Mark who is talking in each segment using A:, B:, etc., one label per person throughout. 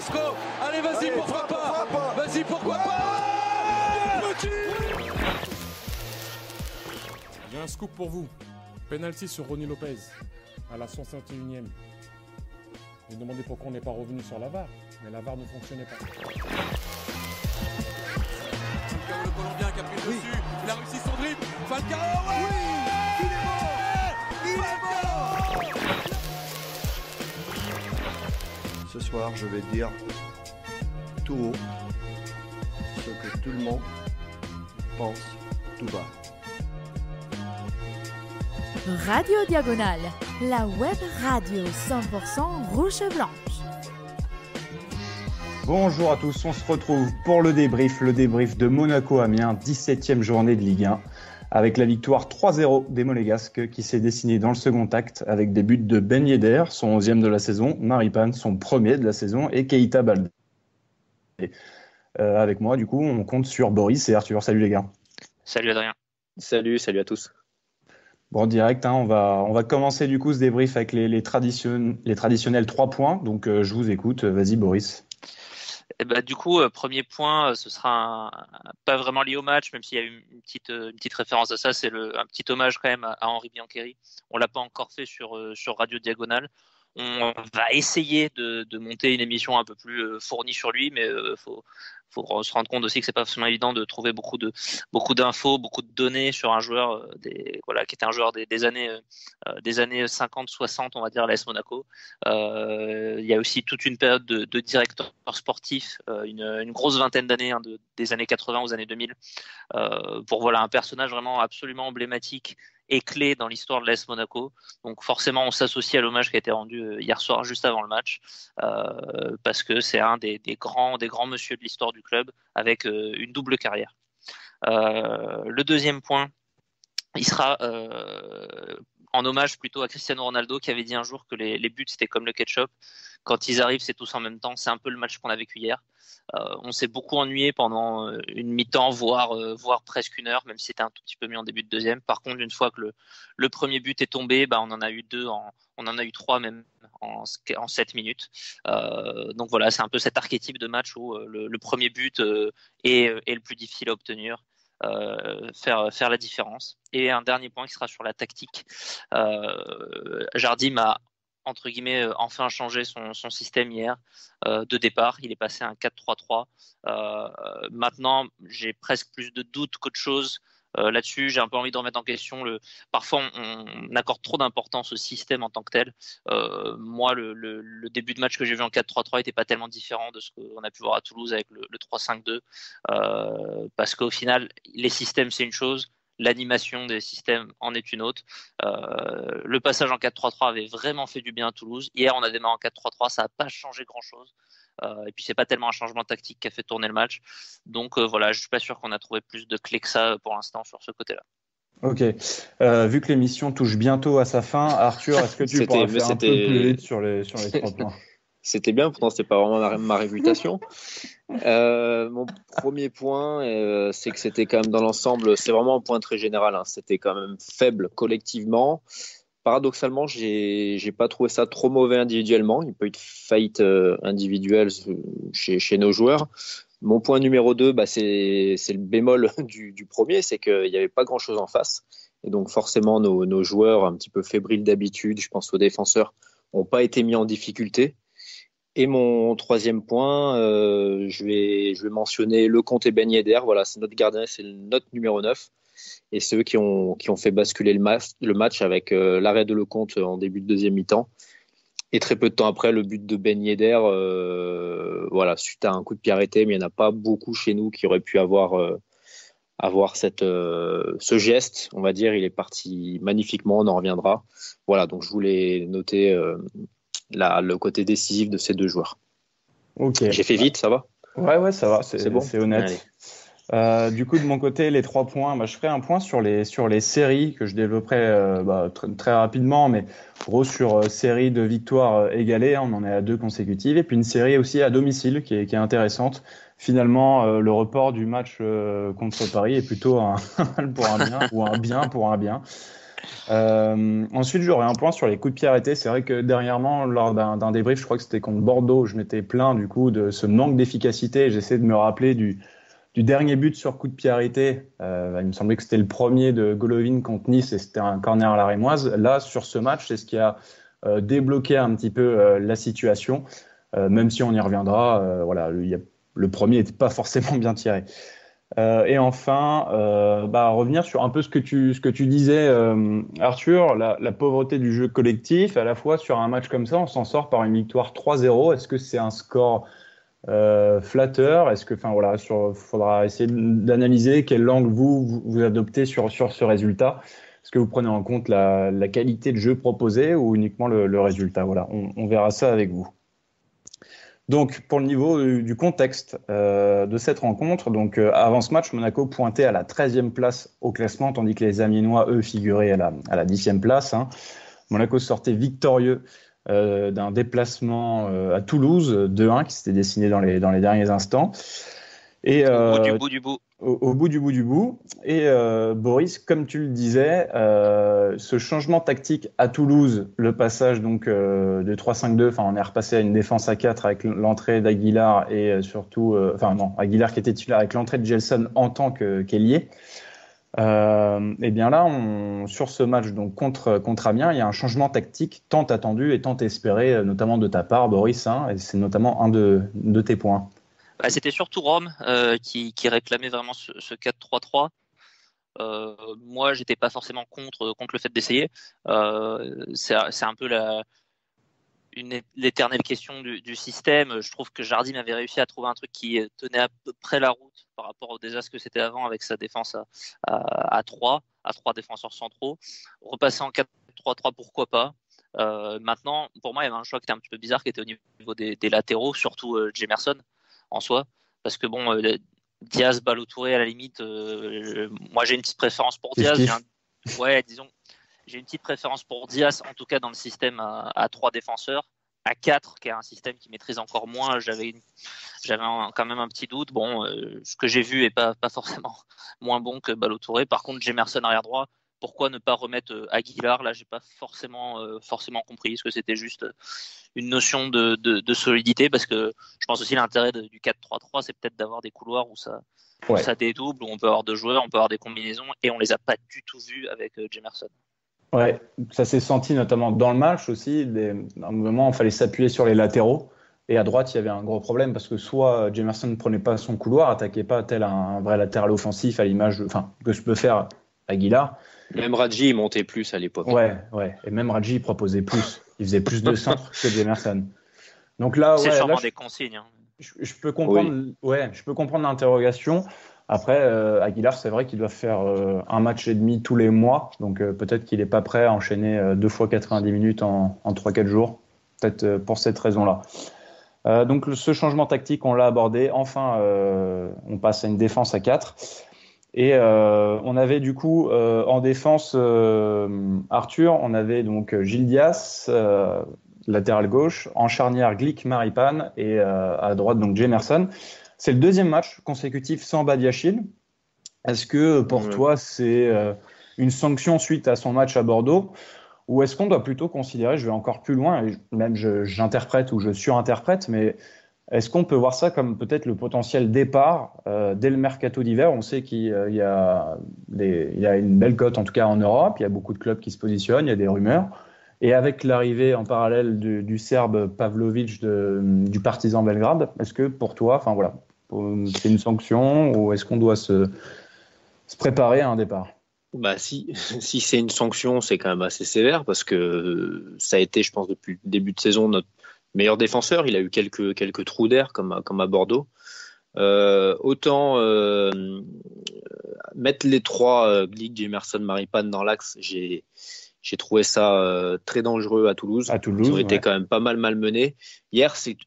A: Carrasco. Allez, vas-y, pourquoi pas. Vas-y, pourquoi pas.
B: J'ai un scoop pour vous. Penalty sur Ronny Lopez à la 151e. Vous demandez pourquoi on n'est pas revenu sur la VAR, mais la VAR ne fonctionnait pas.
A: Falcao, le Colombien qui a pris le dessus, il a réussi son dribble. Falcao, ouais, oui, il est mort.
C: Ce soir, je vais dire tout haut ce que tout le monde pense tout bas.
D: Radio Diagonale, la web radio 100% rouge et blanche.
E: Bonjour à tous, on se retrouve pour le débrief de Monaco-Amiens, 17e journée de Ligue 1, avec la victoire 3-0 des Monégasques qui s'est dessinée dans le second acte avec des buts de Ben Yedder, son 11e de la saison, Maripane, son premier de la saison, et Keita Baldé. Avec moi, du coup, on compte sur Boris et Arthur. Salut les gars.
F: Salut Adrien.
G: Salut à tous.
E: Bon, direct, on va commencer du coup ce débrief avec les traditionnels 3 points. Donc, je vous écoute. Vas-y, Boris.
F: Du coup, premier point, ce sera pas vraiment lié au match, même s'il y a eu une petite référence à ça. C'est un petit hommage quand même à Henri Biancheri. On l'a pas encore fait sur Radio Diagonale. On va essayer de monter une émission un peu plus fournie sur lui, mais faut se rendre compte aussi que c'est pas forcément évident de trouver beaucoup d'infos, beaucoup de données sur un joueur qui était un joueur des années 50-60, on va dire, à l'AS Monaco. Il y a aussi toute une période de directeur sportif, une grosse vingtaine d'années, des années 80 aux années 2000, pour un personnage vraiment absolument emblématique et clé dans l'histoire de l'AS Monaco. Donc forcément, on s'associe à l'hommage qui a été rendu hier soir, juste avant le match, parce que c'est un des grands messieurs de l'histoire du club, avec une double carrière. Le deuxième point, il sera en hommage plutôt à Cristiano Ronaldo, qui avait dit un jour que les buts, c'était comme le ketchup. Quand ils arrivent, c'est tous en même temps. C'est un peu le match qu'on a vécu hier. On s'est beaucoup ennuyé pendant une mi-temps, voire presque une heure, même si c'était un tout petit peu mieux en début de deuxième. Par contre, une fois que le premier but est tombé, on en a eu on en a eu 3 même en 7 minutes. Donc voilà, c'est un peu cet archétype de match où le premier but est le plus difficile à obtenir. Faire la différence. Et un dernier point qui sera sur la tactique. Jardim a entre guillemets enfin changé son système hier de départ. Il est passé à un 4-3-3. Maintenant, j'ai presque plus de doutes qu'autre chose là-dessus. J'ai un peu envie de remettre en question parfois on accorde trop d'importance au système en tant que tel. Moi, le début de match que j'ai vu en 4-3-3 n'était pas tellement différent de ce qu'on a pu voir à Toulouse avec le 3-5-2, parce qu'au final, les systèmes, c'est une chose, l'animation des systèmes en est une autre. Le passage en 4-3-3 avait vraiment fait du bien à Toulouse. Hier, on a démarré en 4-3-3, ça n'a pas changé grand-chose. Et puis, c'est pas tellement un changement tactique qui a fait tourner le match. Donc, je suis pas sûr qu'on a trouvé plus de clés que ça pour l'instant sur ce côté-là.
E: Ok. Vu que l'émission touche bientôt à sa fin, Arthur, est-ce que tu pourrais faire un peu plus vite sur les 3 points?
G: C'était bien, pourtant c'était pas vraiment ma réputation. Mon premier point, c'est que c'était quand même dans l'ensemble, c'est vraiment un point très général, c'était quand même faible collectivement. Paradoxalement, j'ai pas trouvé ça trop mauvais individuellement. Il n'y a pas eu de faillite individuelle chez nos joueurs. Mon point numéro 2, c'est le bémol du premier, c'est qu'il n'y avait pas grand-chose en face. Et donc forcément, nos joueurs un petit peu fébriles d'habitude, je pense aux défenseurs, n'ont pas été mis en difficulté. Et mon troisième point, je vais mentionner Lecomte et Ben Yedder. Voilà, c'est notre gardien, c'est notre numéro 9. Et ceux qui ont fait basculer le match avec l'arrêt de Lecomte en début de deuxième mi-temps. Et très peu de temps après, le but de Ben Yedder, suite à un coup de pied arrêté, mais il n'y en a pas beaucoup chez nous qui auraient pu avoir ce geste, on va dire. Il est parti magnifiquement, on en reviendra. Voilà, donc je voulais noter le côté décisif de ces 2 joueurs.
E: Ok.
G: J'ai fait vite, ça va ?
E: Ouais, ça va, c'est bon. C'est honnête. Du coup, de mon côté, les 3 points, je ferai un point sur les séries que je développerai très rapidement, mais gros sur série de victoires égalées, on en est à 2 consécutives, et puis une série aussi à domicile qui est intéressante. Finalement, le report du match contre Paris est plutôt un mal pour un bien, ou un bien pour un bien. Ensuite, j'aurais un point sur les coups de pied arrêtés. C'est vrai que dernièrement, lors d'un débrief, je crois que c'était contre Bordeaux, je m'étais plaint du coup de ce manque d'efficacité. J'essaie de me rappeler du dernier but sur coup de pied arrêté. Il me semblait que c'était le premier de Golovin contre Nice et c'était un corner à la Rémoise. Là, sur ce match, c'est ce qui a débloqué un petit peu la situation. Même si on y reviendra, le premier n'était pas forcément bien tiré. Et enfin, revenir sur un peu ce que tu disais, Arthur, la pauvreté du jeu collectif, à la fois sur un match comme ça, on s'en sort par une victoire 3-0. Est-ce que c'est un score flatteur? Est-ce que, faudra essayer d'analyser quel angle vous adoptez sur ce résultat? Est-ce que vous prenez en compte la qualité de jeu proposée ou uniquement le résultat? Voilà, on verra ça avec vous. Donc, pour le niveau du contexte de cette rencontre, donc avant ce match, Monaco pointait à la 13e place au classement, tandis que les Amiénois, eux, figuraient à la 10e place. Hein. Monaco sortait victorieux d'un déplacement à Toulouse, 2-1, qui s'était dessiné dans les derniers instants. Et,
F: au bout du bout.
E: Au bout du bout. Et Boris, comme tu le disais, ce changement tactique à Toulouse, le passage donc de 3-5-2, on est repassé à une défense à 4 avec l'entrée d'Aguilar et surtout, Aguilar qui était titulaire avec l'entrée de Gelson en tant qu'ailier. Et bien là, sur ce match donc contre Amiens, il y a un changement tactique tant attendu et tant espéré, notamment de ta part, Boris, hein, et c'est notamment un de tes points.
F: C'était surtout Rome qui réclamait vraiment ce 4-3-3. Moi, j'étais pas forcément contre le fait d'essayer. C'est un peu l'éternelle question du système. Je trouve que Jardim avait réussi à trouver un truc qui tenait à peu près la route par rapport au désastre que c'était avant avec sa défense à 3 défenseurs centraux. Repasser en 4-3-3, pourquoi pas. Maintenant, pour moi, il y avait un choix qui était un petit peu bizarre qui était au niveau des latéraux, surtout Jemerson en soi, parce que Diaz, Ballo-Touré à la limite, moi j'ai une petite préférence pour Diaz. J'ai une petite préférence pour Diaz, en tout cas dans le système à 3 défenseurs. À 4, qui est un système qui maîtrise encore moins, j'avais quand même un petit doute. Ce que j'ai vu est pas forcément moins bon que Ballo-Touré. Par contre, Jemerson arrière droit, pourquoi ne pas remettre Aguilar? Là, j'ai pas forcément compris. Est-ce que c'était juste une notion de solidité? Parce que je pense aussi l'intérêt du 4-3-3, c'est peut-être d'avoir des couloirs où ça dédouble, où on peut avoir 2 joueurs, on peut avoir des combinaisons, et on les a pas du tout vus avec Jemerson.
E: Ouais, ça s'est senti notamment dans le match aussi. À un moment, il fallait s'appuyer sur les latéraux. Et à droite, il y avait un gros problème parce que soit Jemerson ne prenait pas son couloir, attaquait pas tel un vrai latéral offensif à l'image que je peux faire Aguilar.
G: Même Radji montait plus à l'époque.
E: Ouais. Et même Radji proposait plus. Il faisait plus de centres que Jemerson. Donc là,
F: c'est sûrement des consignes. Hein.
E: Je peux comprendre. Oui. Je peux comprendre l'interrogation. Après, Aguilar, c'est vrai qu'il doit faire un match et demi tous les mois. Donc peut-être qu'il n'est pas prêt à enchaîner 2 fois 90 minutes en 3-4 jours. Peut-être pour cette raison-là. Donc ce changement tactique, on l'a abordé. Enfin, on passe à une défense à 4. Et on avait du coup en défense Arthur, on avait donc Gilles Dias, latéral gauche, en charnière Glick, Maripane et à droite donc Jemerson. C'est le 2e match consécutif sans Badiachil. Est-ce que pour toi c'est une sanction suite à son match à Bordeaux, ou est-ce qu'on doit plutôt considérer, je vais encore plus loin, et même j'interprète ou je surinterprète, mais est-ce qu'on peut voir ça comme peut-être le potentiel départ dès le mercato d'hiver? On sait qu'il y a une belle cote, en tout cas en Europe. Il y a beaucoup de clubs qui se positionnent, il y a des rumeurs. Et avec l'arrivée en parallèle du Serbe Pavlovic du Partizan Belgrade, est-ce que pour toi, c'est une sanction ou est-ce qu'on doit se préparer à un départ?
G: Si c'est une sanction, c'est quand même assez sévère parce que ça a été, je pense, depuis le début de saison, notre meilleur défenseur. Il a eu quelques trous d'air comme à Bordeaux. Autant mettre les 3 Glick, Jemerson, Maripane dans l'axe, j'ai trouvé ça très dangereux à Toulouse. Ils ont été quand même pas mal malmenés. Hier, c'est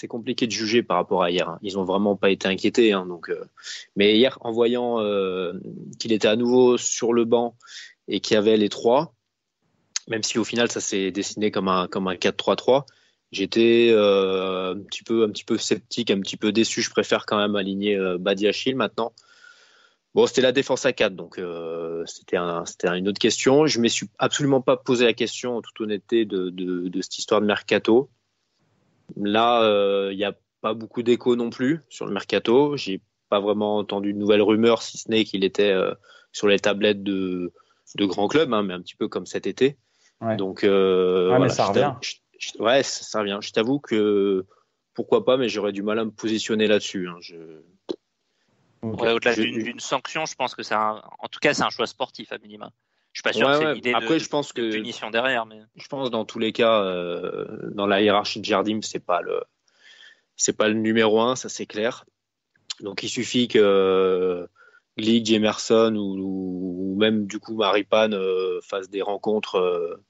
G: compliqué de juger par rapport à hier. Hein. Ils ont vraiment pas été inquiétés. Hein, mais hier, en voyant qu'il était à nouveau sur le banc et qu'il y avait les 3, même si au final ça s'est dessiné comme un 4-3-3, j'étais un petit peu sceptique, un petit peu déçu. Je préfère quand même aligner Badiachil maintenant. Bon, c'était la défense à 4, donc c'était une autre question. Je ne me suis absolument pas posé la question, en toute honnêteté, de cette histoire de mercato. Là, il n'y a pas beaucoup d'écho non plus sur le mercato. J'ai pas vraiment entendu de nouvelles rumeurs, si ce n'est qu'il était sur les tablettes de grands clubs, hein, mais un petit peu comme cet été.
E: Ouais.
G: Donc,
E: voilà, mais ça revient.
G: Ouais, ça revient. Je t'avoue que pourquoi pas, mais j'aurais du mal à me positionner là-dessus. Hein.
F: Okay. Ouais, au-delà d'une sanction, je pense que en tout cas, c'est un choix sportif à minima. Je suis pas sûr que c'est l'idée de punition derrière. Mais...
G: Je pense dans tous les cas, dans la hiérarchie de Jardim, c'est pas le numéro 1, ça c'est clair. Donc il suffit que Glick, Jemerson ou même du coup Maripane fassent des rencontres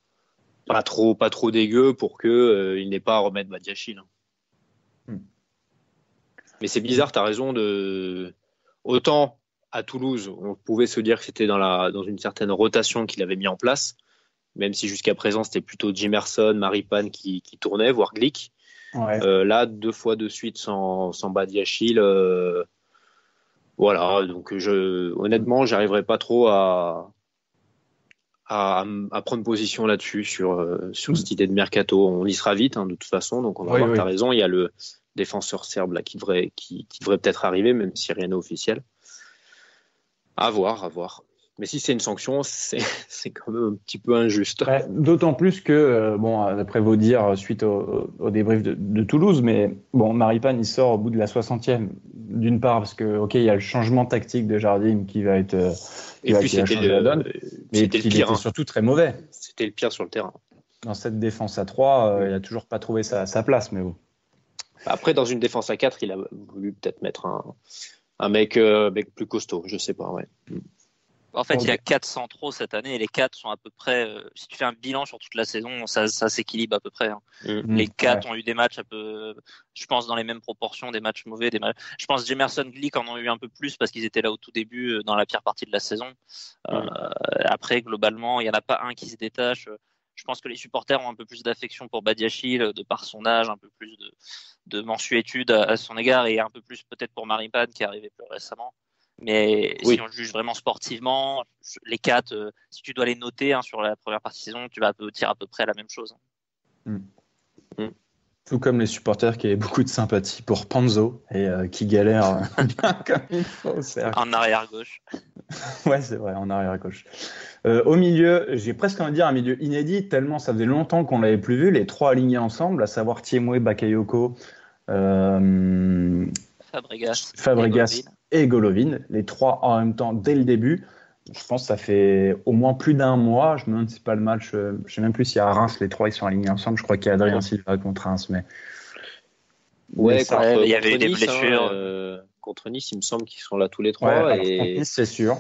G: pas trop dégueu pour que il n'ait pas à remettre Badiachil. Mais c'est bizarre, tu as raison autant à Toulouse, on pouvait se dire que c'était dans une certaine rotation qu'il avait mis en place, même si jusqu'à présent c'était plutôt Jemerson, Maripane qui tournait, voire Glick. Ouais. Là, 2 fois de suite sans Badiachil, voilà. Donc honnêtement, j'arriverai pas trop à prendre position là-dessus sur cette idée de mercato. On y sera vite, hein, de toute façon. Donc on va voir. T'as raison. Il y a le défenseur serbe là qui devrait peut-être arriver, même si rien n'est officiel. À voir. Mais si c'est une sanction, c'est quand même un petit peu injuste.
E: Ouais, d'autant plus que, d'après vos dires, suite au débrief de Toulouse, mais bon, Maripane, il sort au bout de la 60e, d'une part, parce que, ok, il y a le changement tactique de Jardim qui va être.
G: Et puis c'était la donne.
E: Mais il était surtout très mauvais.
G: C'était le pire sur le terrain.
E: Dans cette défense à 3, il n'a toujours pas trouvé sa place, mais bon.
G: Après, dans une défense à 4, il a voulu peut-être mettre un mec plus costaud, je sais pas, ouais.
F: En fait, il y a 4 centraux cette année et les 4 sont à peu près, si tu fais un bilan sur toute la saison, ça s'équilibre à peu près. Hein. Les 4 ont eu des matchs je pense, dans les mêmes proportions, des matchs mauvais, je pense Jemerson, Glick en ont eu un peu plus parce qu'ils étaient là au tout début, dans la pire partie de la saison. Après, globalement, il n'y en a pas un qui se détache. Je pense que les supporters ont un peu plus d'affection pour Badiachil, de par son âge, un peu plus de mensuétude à son égard et un peu plus peut-être pour Maripane qui est arrivé plus récemment. Mais si on juge vraiment sportivement, les 4, si tu dois les noter sur la première partie de saison, tu vas dire à peu près la même chose.
E: Tout comme les supporters qui avaient beaucoup de sympathie pour Panzo et qui galèrent bien comme il faut.
F: En arrière-gauche.
E: Ouais, c'est vrai, en arrière-gauche. Au milieu, j'ai presque envie de dire un milieu inédit, tellement ça faisait longtemps qu'on ne l'avait plus vu, les 3 alignés ensemble, à savoir Thiemoué, Bakayoko, Fabregas et Golovin, les 3 en même temps dès le début. Je pense que ça fait au moins plus d'un mois. Je me demande si c'est pas le match. Je ne sais même plus si à Reims, les 3 ils sont alignés ensemble. Je crois qu'il y a Adrien Silva contre Reims. Mais...
G: Ouais,
F: il y avait eu des blessures.
G: Contre Nice, il me semble qu'ils sont là tous les 3.
E: Ouais, contre Nice, c'est sûr.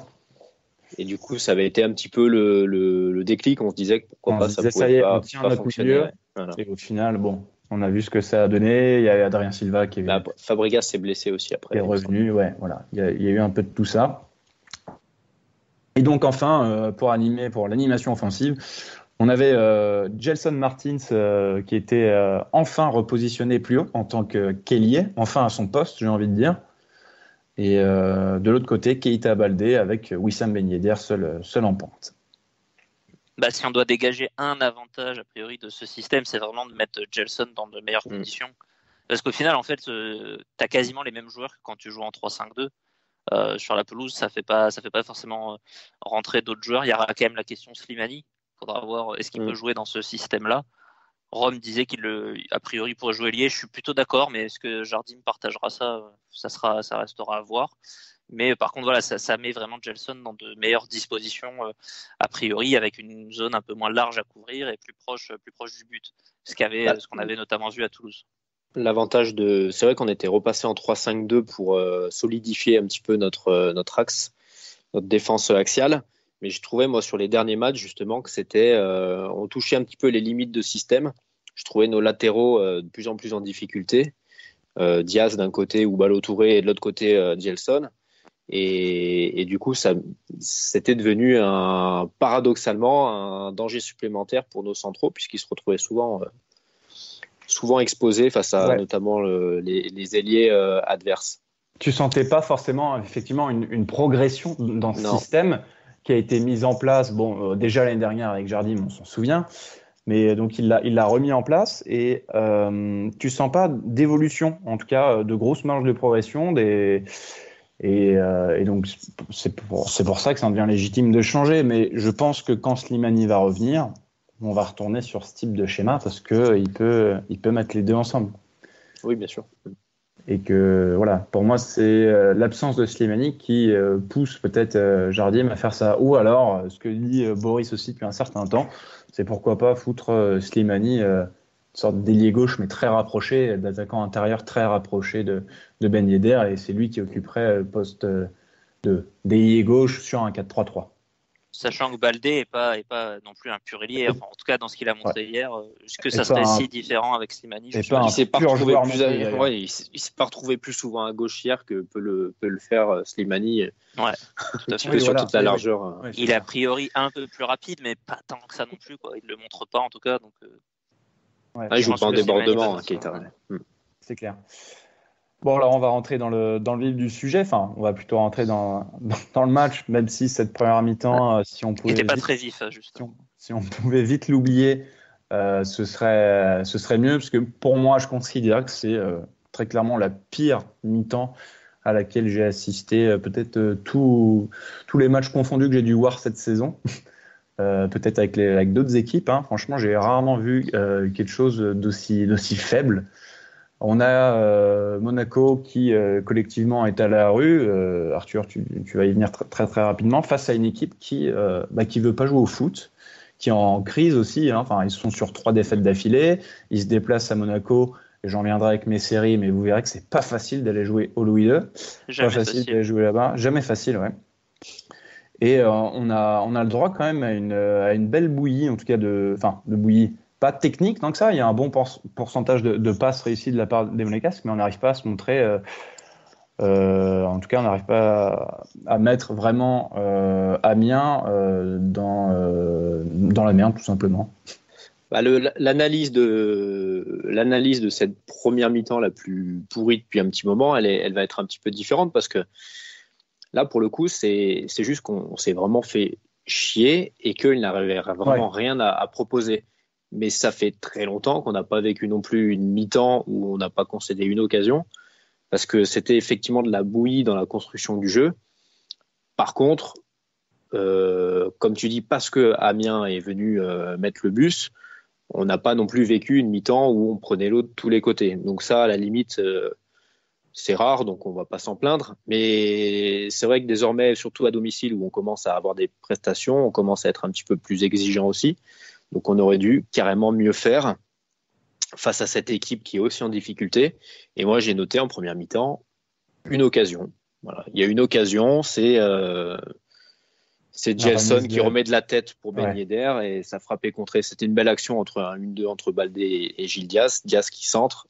G: Et du coup, ça avait été un petit peu le déclic. On se disait que pourquoi pas, ça pouvait pas fonctionner.
E: Milieu, voilà. Et au final, on a vu ce que ça a donné. Il y a Adrien Silva qui est.
G: Fabregas s'est blessé aussi après.
E: Il est revenu, ouais, voilà. Il y a eu un peu de tout ça. Et donc enfin, pour l'animation offensive, on avait Gelson Martins qui était enfin repositionné plus haut en tant que qu'ailier, enfin à son poste, j'ai envie de dire. Et de l'autre côté, Keita Baldé avec Wissam Ben Yedder seul en pointe.
F: Si on doit dégager un avantage a priori de ce système, c'est vraiment de mettre Gelson dans de meilleures conditions. Parce qu'au final, en fait, tu as quasiment les mêmes joueurs que quand tu joues en 3-5-2. Sur la pelouse, ça fait pas forcément rentrer d'autres joueurs. Il y aura quand même la question Slimani. Il faudra voir est-ce qu'il peut jouer dans ce système-là. Rome disait qu'il a priori pourrait jouer lié. Je suis plutôt d'accord, mais est-ce que Jardim partagera ça restera à voir. Mais par contre, voilà, ça met vraiment Gelson dans de meilleures dispositions a priori, avec une zone un peu moins large à couvrir et plus proche du but. Ce qu'on avait notamment vu à Toulouse.
G: L'avantage c'est vrai qu'on était repassé en 3-5-2 pour solidifier un petit peu notre axe, notre défense axiale. Mais je trouvais, moi, sur les derniers matchs, justement, que on touchait un petit peu les limites de système. Je trouvais nos latéraux de plus en plus en difficulté. Diaz d'un côté ou Ballo-Touré et de l'autre côté Gelson. Et du coup, c'était devenu paradoxalement un danger supplémentaire pour nos centraux, puisqu'ils se retrouvaient souvent exposés face à notamment les ailiers adverses.
E: tu sentais pas forcément effectivement une progression dans ce système qui a été mise en place. Bon, déjà l'année dernière avec Jardim, on s'en souvient, mais donc il l'a remis en place et tu sens pas d'évolution, en tout cas de grosses marges de progression. Et donc c'est pour ça que ça devient légitime de changer. Mais je pense que quand Slimani va revenir, on va retourner sur ce type de schéma parce que il peut mettre les deux ensemble.
G: Oui, bien sûr.
E: Et que voilà, pour moi, c'est l'absence de Slimani qui pousse peut-être Jardim à faire ça. Ou alors, ce que dit Boris aussi depuis un certain temps, c'est pourquoi pas foutre Slimani, une sorte d'ailier gauche, mais très rapproché, d'attaquant intérieur très rapproché de Ben Yedder, et c'est lui qui occuperait le poste d'ailier gauche sur un 4-3-3.
F: Sachant que Baldé n'est pas non plus un pur ailier, enfin, en tout cas dans ce qu'il a montré hier, que ça serait si différent avec Slimani.
G: Il ne s'est pas retrouvé plus souvent à gauche hier que peut le faire Slimani.
F: Ouais, tout à fait.
G: Sur toute la largeur.
F: Il est a priori un peu plus rapide, mais pas tant que ça non plus, quoi. Il ne le montre pas en tout cas. Donc,
G: il joue pas en débordement, Keita.
E: C'est clair. Bon, alors on va rentrer dans le vif du sujet. Enfin, on va plutôt rentrer dans le match, même si cette première mi-temps, si on pouvait.
F: Il n'était pas très vif, juste.
E: Si on pouvait vite l'oublier, ce serait mieux, parce que pour moi, je considère que c'est très clairement la pire mi-temps à laquelle j'ai assisté, peut-être tous les matchs confondus que j'ai dû voir cette saison. Peut-être avec d'autres équipes. Hein. Franchement, j'ai rarement vu quelque chose d'aussi faible. On a Monaco qui collectivement est à la rue. Arthur, tu vas y venir très très rapidement, face à une équipe qui veut pas jouer au foot, qui est en crise aussi. Hein. Enfin, ils sont sur 3 défaites d'affilée. Ils se déplacent à Monaco. Et j'en viendrai avec mes séries, mais vous verrez que c'est pas facile d'aller jouer au Louis II.
F: Jamais
E: pas facile d'aller jouer là-bas. Jamais facile, ouais. Et on a le droit quand même à une belle bouillie, en tout cas de bouillie. Pas technique tant que ça, il y a un bon pourcentage de passes réussies de la part des Monégasques, mais on n'arrive pas à se montrer, en tout cas on n'arrive pas à mettre vraiment Amiens dans la merde tout simplement.
G: L'analyse de cette première mi-temps la plus pourrie depuis un petit moment, elle va être un petit peu différente parce que là pour le coup c'est juste qu'on s'est vraiment fait chier et qu'il n'arrivait vraiment rien à proposer. Mais ça fait très longtemps qu'on n'a pas vécu non plus une mi-temps où on n'a pas concédé une occasion, parce que c'était effectivement de la bouillie dans la construction du jeu. Par contre, comme tu dis, parce que Amiens est venu mettre le bus, on n'a pas non plus vécu une mi-temps où on prenait l'eau de tous les côtés. Donc ça, à la limite, c'est rare, donc on ne va pas s'en plaindre. Mais c'est vrai que désormais, surtout à domicile, où on commence à avoir des prestations, on commence à être un petit peu plus exigeant aussi. Donc on aurait dû carrément mieux faire face à cette équipe qui est aussi en difficulté. Et moi, j'ai noté en première mi-temps une occasion. Voilà. Il y a une occasion, c'est Gelson qui remet de la tête pour Ben Yedder et ça frappait contré. C'était une belle action entre un 1-2 entre Baldé et Gilles Diaz. Diaz qui centre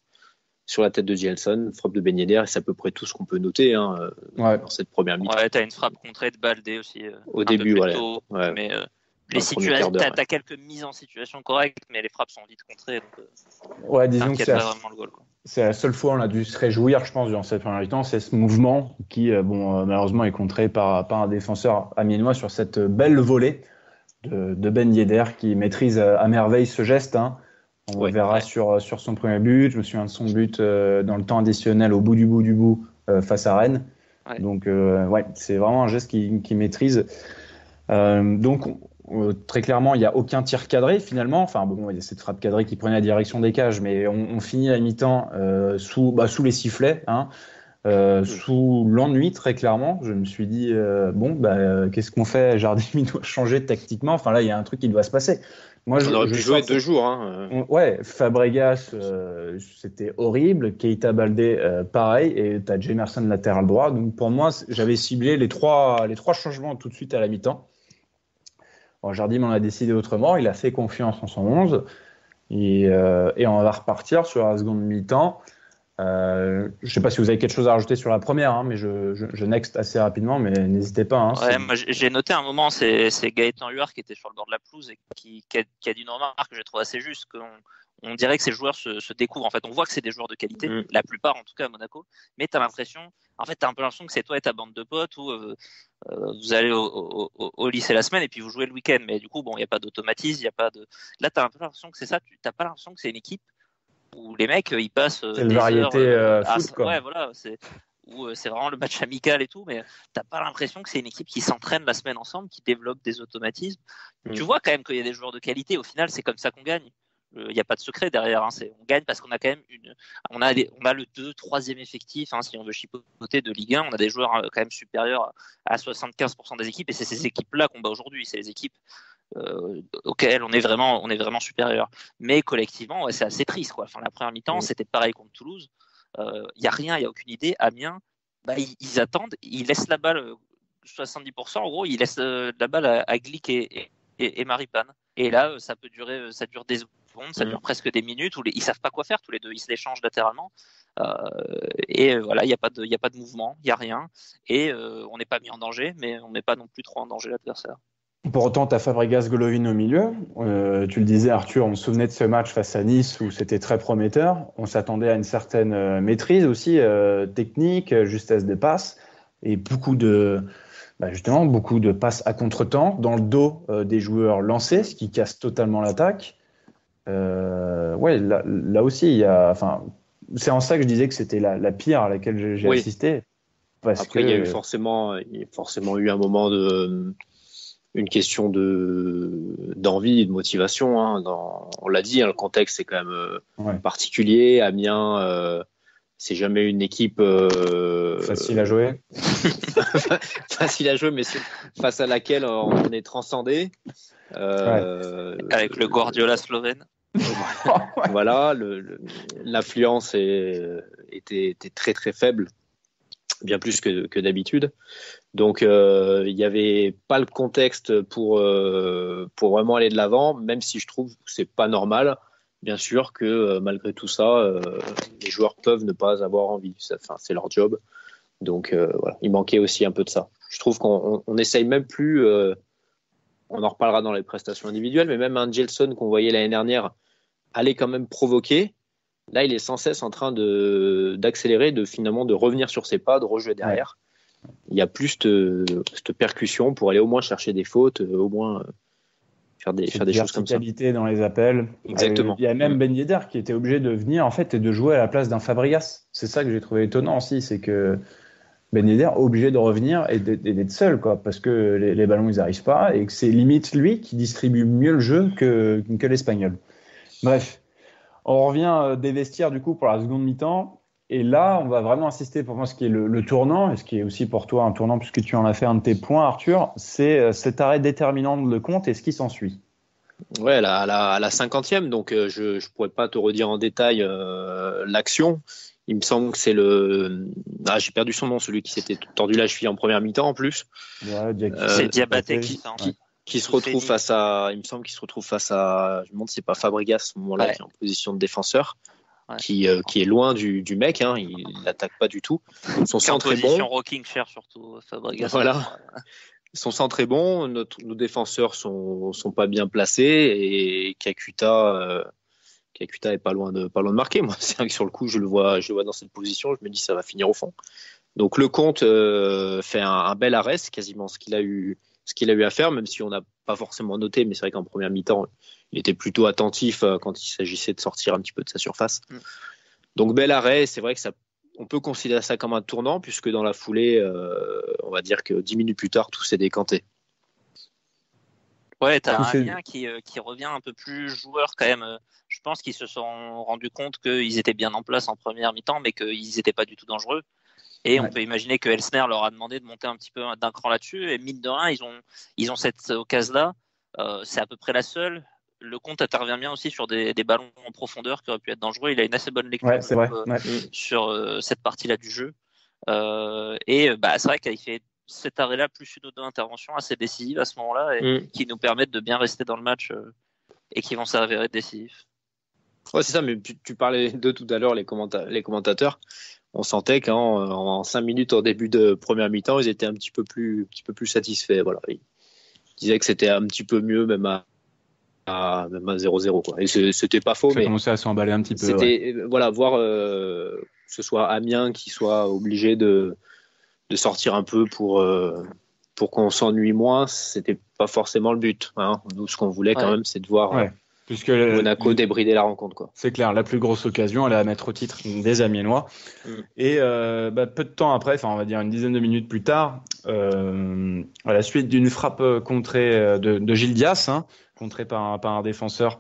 G: sur la tête de Gelson, frappe de Ben Yedder, et c'est à peu près tout ce qu'on peut noter dans cette première mi-temps.
F: Ouais, t'as une frappe contrée de Baldé aussi.
G: Au début,
F: mais les situations, t'as quelques mises en situation correctes, mais les frappes sont vite contrées. Donc,
E: disons que c'est la seule fois où on a dû se réjouir, je pense, dans cette première mi-temps, c'est ce mouvement qui, malheureusement, est contré par un défenseur amiénois sur cette belle volée de Ben Yedder qui maîtrise à merveille ce geste. Hein. On verra sur son premier but. Je me souviens de son but dans le temps additionnel au bout du bout face à Rennes. Ouais. Donc, c'est vraiment un geste qui maîtrise. Donc, très clairement, il n'y a aucun tir cadré finalement. Enfin, bon, il y a cette frappe cadrée qui prenait la direction des cages, mais on finit à mi-temps sous les sifflets, hein, sous l'ennui, très clairement. Je me suis dit, qu'est-ce qu'on fait? Jardim, il doit changer tactiquement. Enfin, là, il y a un truc qui doit se passer. Moi,
G: on aurait pu jouer 2 jours. Hein.
E: Fabregas, c'était horrible. Keita, Baldé, pareil. Et tu as Jemerson latéral droit. Donc, pour moi, j'avais ciblé les trois changements tout de suite à la mi-temps. Bon, Jardim en a décidé autrement. Il a fait confiance en son 11. Et on va repartir sur la seconde mi-temps. Je ne sais pas si vous avez quelque chose à rajouter sur la première, hein, mais je next assez rapidement, mais n'hésitez pas. Hein,
F: moi, j'ai noté un moment, c'est Gaëtan Huard qui était sur le bord de la pelouse et qui a dit une remarque que j'ai trouvé assez juste, qu'on on dirait que ces joueurs se découvrent. En fait, on voit que c'est des joueurs de qualité, la plupart en tout cas à Monaco, mais t'as un peu l'impression que c'est toi et ta bande de potes où vous allez au lycée la semaine et puis vous jouez le week-end. Mais du coup, bon, il n'y a pas d'automatisme, il y a pas de. Là, t'as un peu l'impression que c'est ça. T'as pas l'impression que c'est une équipe où les mecs ils passent
E: c'est une variété foot, quoi.
F: Ouais, voilà, c'est vraiment le match amical et tout, mais t'as pas l'impression que c'est une équipe qui s'entraîne la semaine ensemble, qui développe des automatismes. Tu vois quand même qu'il y a des joueurs de qualité. Au final, c'est comme ça qu'on gagne. Il n'y a pas de secret derrière. Hein. On gagne parce qu'on a quand même on a le 2-3e effectif. Hein, si on veut chipoter de Ligue 1, on a des joueurs quand même supérieurs à 75% des équipes. Et c'est ces équipes-là qu'on bat aujourd'hui. C'est les équipes auxquelles on est vraiment supérieur. Mais collectivement, c'est assez triste, quoi. Enfin, la première mi-temps, c'était pareil contre Toulouse. Il n'y a rien, il n'y a aucune idée. Amiens, ils attendent, ils laissent la balle 70%. En gros, ils laissent la balle à Glick et Maripane. Et là, ça dure des secondes, ça dure presque des minutes où ils savent pas quoi faire tous les deux, ils se l'échangent latéralement. Et voilà, il y a pas de mouvement, il y a rien. Et on n'est pas mis en danger, mais on n'est pas non plus trop en danger l'adversaire.
E: Pour autant, tu as Fabregas, Golovin au milieu. Tu le disais, Arthur, on se souvenait de ce match face à Nice où c'était très prometteur. On s'attendait à une certaine maîtrise aussi, technique, justesse des passes et beaucoup de passes à contre-temps dans le dos des joueurs lancés, ce qui casse totalement l'attaque. Là aussi, c'est en ça que je disais que c'était la pire à laquelle j'ai assisté.
G: Après, il y a eu forcément eu un moment une question d'envie, de motivation. Hein, on l'a dit, hein, le contexte est quand même particulier. Amiens, c'est jamais une équipe
E: facile à jouer.
G: Facile à jouer, mais face à laquelle on est transcendé.
F: Avec le Guardiola slovène.
G: Voilà, l'affluence était très très faible, bien plus que d'habitude. Donc il n'y avait pas le contexte pour vraiment aller de l'avant, même si je trouve que c'est pas normal. Bien sûr que malgré tout ça, les joueurs peuvent ne pas avoir envie. C'est leur job. Donc voilà, il manquait aussi un peu de ça. Je trouve qu'on essaye même plus. On en reparlera dans les prestations individuelles, mais même un Gelson qu'on voyait l'année dernière allait quand même provoquer. Là, il est sans cesse en train d'accélérer, finalement de revenir sur ses pas, de rejouer derrière. Il y a plus cette percussion pour aller au moins chercher des fautes, au moins faire des choses comme ça.
E: Dans les appels.
G: Exactement.
E: Il y a même Ben Yedder qui était obligé de venir en fait et de jouer à la place d'un Fabregas. C'est ça que j'ai trouvé étonnant aussi, c'est que Ben Yedder est obligé de revenir et d'être seul, quoi, parce que les ballons ils n'arrivent pas et que c'est limite lui qui distribue mieux le jeu que l'Espagnol. Bref, on revient des vestiaires du coup pour la seconde mi-temps. Et là, on va vraiment insister pour moi ce qui est le tournant, et ce qui est aussi pour toi un tournant, puisque tu en as fait un de tes points, Arthur, c'est cet arrêt déterminant de Lecomte et ce qui s'ensuit.
G: Ouais, à la 50e, donc je ne pourrais pas te redire en détail l'action. Il me semble que c'est j'ai perdu son nom, celui qui s'était tordu la cheville en première mi-temps en plus.
F: C'est Diabaté
G: qui se retrouve face à. Il me semble qu'il se retrouve face à. Je me demande si c'est pas Fabregas à ce moment-là qui est en position de défenseur. Qui est loin du mec, hein, il n'attaque pas du tout. Son centre est bon.
F: Rocking chair surtout, Fabregas.
G: Voilà. Son centre est bon, nos défenseurs sont pas bien placés et Kakuta est pas loin de marquer. Moi, c'est vrai que sur le coup, je le vois dans cette position, je me dis ça va finir au fond. Donc Lecomte fait un bel arrêt, c'est quasiment ce qu'il a eu à faire, même si on n'a pas forcément noté, mais c'est vrai qu'en première mi-temps, il était plutôt attentif quand il s'agissait de sortir un petit peu de sa surface. Donc bel arrêt, c'est vrai que on peut considérer ça comme un tournant, puisque dans la foulée, on va dire que 10 minutes plus tard, tout s'est décanté.
F: Ouais, t'as un Amiens qui revient un peu plus joueur quand même. Je pense qu'ils se sont rendus compte qu'ils étaient bien en place en première mi-temps, mais qu'ils n'étaient pas du tout dangereux. Et on peut imaginer que Elsner leur a demandé de monter un petit peu d'un cran là-dessus. Et mine de rien, ils ont cette occasion-là. C'est à peu près la seule. Lecomte intervient bien aussi sur des ballons en profondeur qui auraient pu être dangereux. Il a une assez bonne lecture sur cette partie-là du jeu. C'est vrai qu'il fait cet arrêt-là plus une ou deux interventions assez décisives à ce moment-là et qui nous permettent de bien rester dans le match et qui vont s'avérer décisifs.
G: Ouais, c'est ça, mais tu parlais de tout à l'heure, les commentateurs. On sentait qu'en 5 minutes au début de première mi-temps, ils étaient un petit peu plus satisfaits. Voilà. Ils disaient que c'était un petit peu mieux, même même à 0-0 quoi. Et c'était pas faux,
E: ça
G: mais
E: commençait à s'emballer un petit peu.
G: C'était voilà, voir que ce soit Amiens qui soit obligé de sortir un peu pour qu'on s'ennuie moins, c'était pas forcément le but. Hein. Nous, ce qu'on voulait quand même, c'est de voir
E: puisque
G: Monaco débrider la rencontre, quoi.
E: C'est clair, la plus grosse occasion, elle est à mettre au titre des Amiénois. Et peu de temps après, on va dire une dizaine de minutes plus tard, à la suite d'une frappe contrée de Gilles Dias, contrée par un défenseur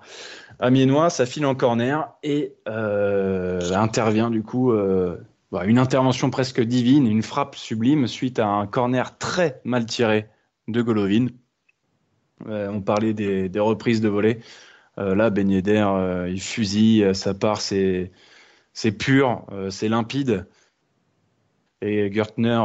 E: amiénois, ça file en corner et intervient du coup une intervention presque divine, une frappe sublime suite à un corner très mal tiré de Golovin. On parlait des reprises de volée. Là, Ben Yedder, il fusille, ça part, c'est pur, c'est limpide. Et Gertner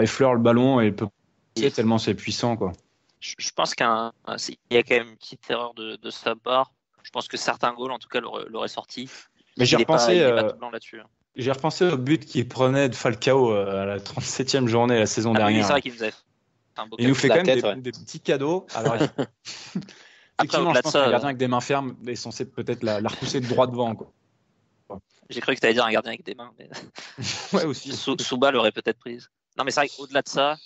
E: effleure le ballon et il peut passer tellement c'est puissant, quoi.
F: Je pense qu'il y a quand même une petite erreur de sa part. Je pense que certains goals, en tout cas, l'auraient sorti.
E: Mais j'ai repensé,
F: il est pas tout blanc là-dessus.
E: J'ai repensé au but qu'il prenait de Falcao à la 37e journée la saison dernière.
F: Oui, c'est vrai qu'il nous a fait un beau
E: il nous fait quand même des petits cadeaux. Alors, effectivement, je pense qu'un gardien avec des mains fermes est censé peut-être la repousser de droit devant, quoi.
F: J'ai cru que tu allais dire un gardien avec des mains. Mais...
E: ouais, aussi.
F: Souba l'aurait peut-être prise. Non, mais c'est vrai qu'au-delà de ça,